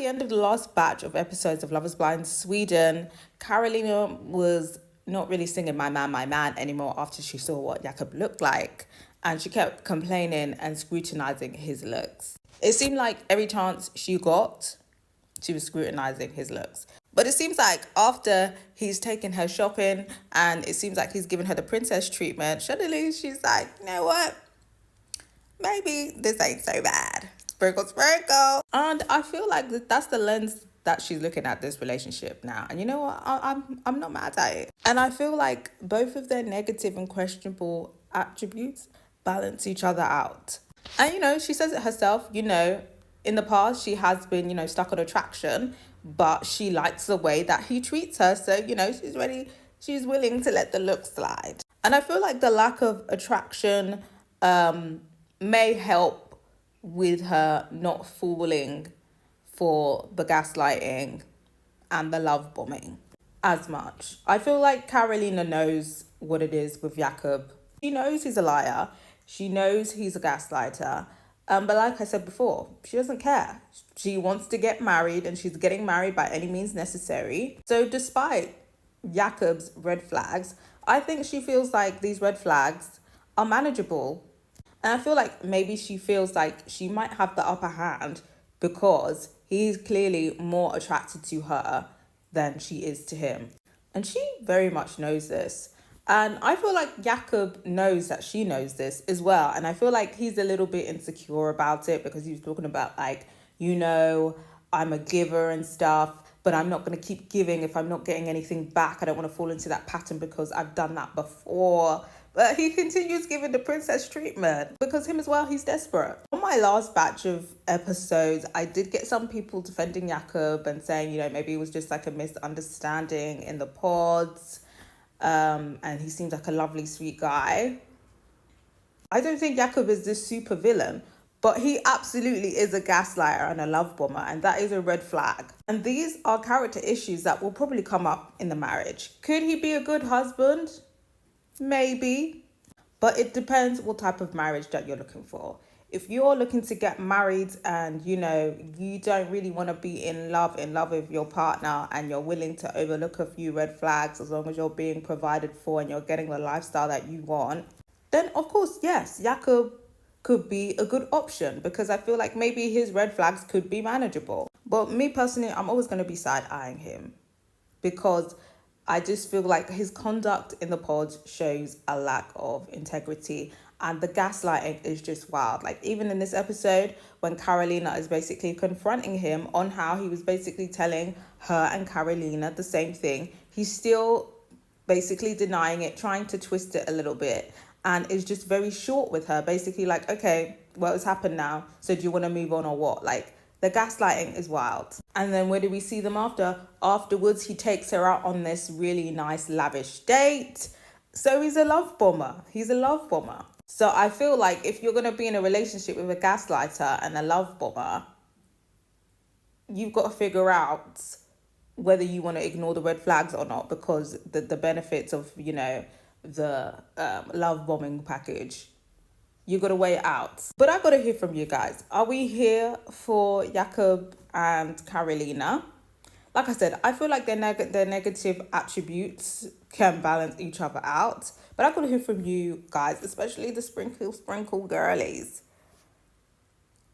the end of the last batch of episodes of Love is Blind Sweden, Carolina was not really singing my man anymore after she saw what Jakob looked like. And she kept complaining and scrutinizing his looks. It seemed like every chance she got, she was scrutinizing his looks. But it seems like after he's taken her shopping and it seems like he's given her the princess treatment, suddenly she's like, you know what? Maybe this ain't so bad. Sprinkle, sprinkle. And I feel like that's the lens that she's looking at this relationship now. And you know what? I'm not mad at it. And I feel like both of their negative and questionable attributes balance each other out. And, she says it herself, in the past, she has been, stuck on attraction, but she likes the way that he treats her. So, she's willing to let the look slide. And I feel like the lack of attraction may help with her not falling for the gaslighting and the love bombing as much. I feel like Carolina knows what it is with Jakob. She knows he's a liar. She knows he's a gaslighter. But like I said before, she doesn't care. She wants to get married and she's getting married by any means necessary. So despite Jakob's red flags, I think she feels like these red flags are manageable. And I feel like maybe she feels like she might have the upper hand because he's clearly more attracted to her than she is to him. And she very much knows this. And I feel like Jakob knows that she knows this as well. And I feel like he's a little bit insecure about it because he was talking about I'm a giver and stuff, but I'm not going to keep giving if I'm not getting anything back. I don't want to fall into that pattern because I've done that before. But he continues giving the princess treatment because him as well, he's desperate. On my last batch of episodes, I did get some people defending Jakob and saying, maybe it was just like a misunderstanding in the pods. And he seems like a lovely, sweet guy. I don't think Jakob is this super villain, but he absolutely is a gaslighter and a love bomber, and that is a red flag. And these are character issues that will probably come up in the marriage. Could he be a good husband? Maybe, but it depends what type of marriage that you're looking for. If you're looking to get married and, you don't really want to be in love with your partner and you're willing to overlook a few red flags as long as you're being provided for and you're getting the lifestyle that you want, then of course, yes, Jakob could be a good option because I feel like maybe his red flags could be manageable. But me personally, I'm always going to be side-eyeing him because I just feel like his conduct in the pod shows a lack of integrity and the gaslighting is just wild. Like even in this episode when Carolina is basically confronting him on how he was basically telling her and Carolina the same thing, he's still basically denying it, trying to twist it a little bit and is just very short with her. Basically like, okay, well, it's happened now. So do you want to move on or what? Like, the gaslighting is wild. And then where do we see them after? Afterwards, he takes her out on this really nice, lavish date. So he's a love bomber. So I feel like if you're going to be in a relationship with a gaslighter and a love bomber, you've got to figure out whether you want to ignore the red flags or not because the benefits of, the love bombing package, you got to weigh it out. But I got to hear from you guys. Are we here for Jakob and Carolina? Like I said, I feel like their negative attributes can balance each other out. But I got to hear from you guys, especially the sprinkle girlies.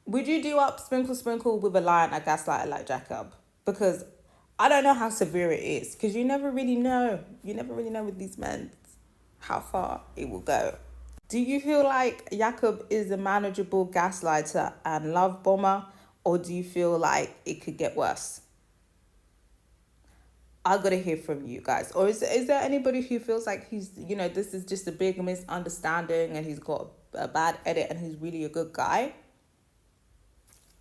Would you do up sprinkle with a lion, a gaslighter like Jakob? Because I don't know how severe it is. Because you never really know. You never really know with these men how far it will go. Do you feel like Jakob is a manageable gaslighter and love bomber, or do you feel like it could get worse? I gotta hear from you guys. Or is there anybody who feels like he's, this is just a big misunderstanding and he's got a bad edit and he's really a good guy?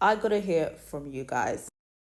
I gotta hear from you guys.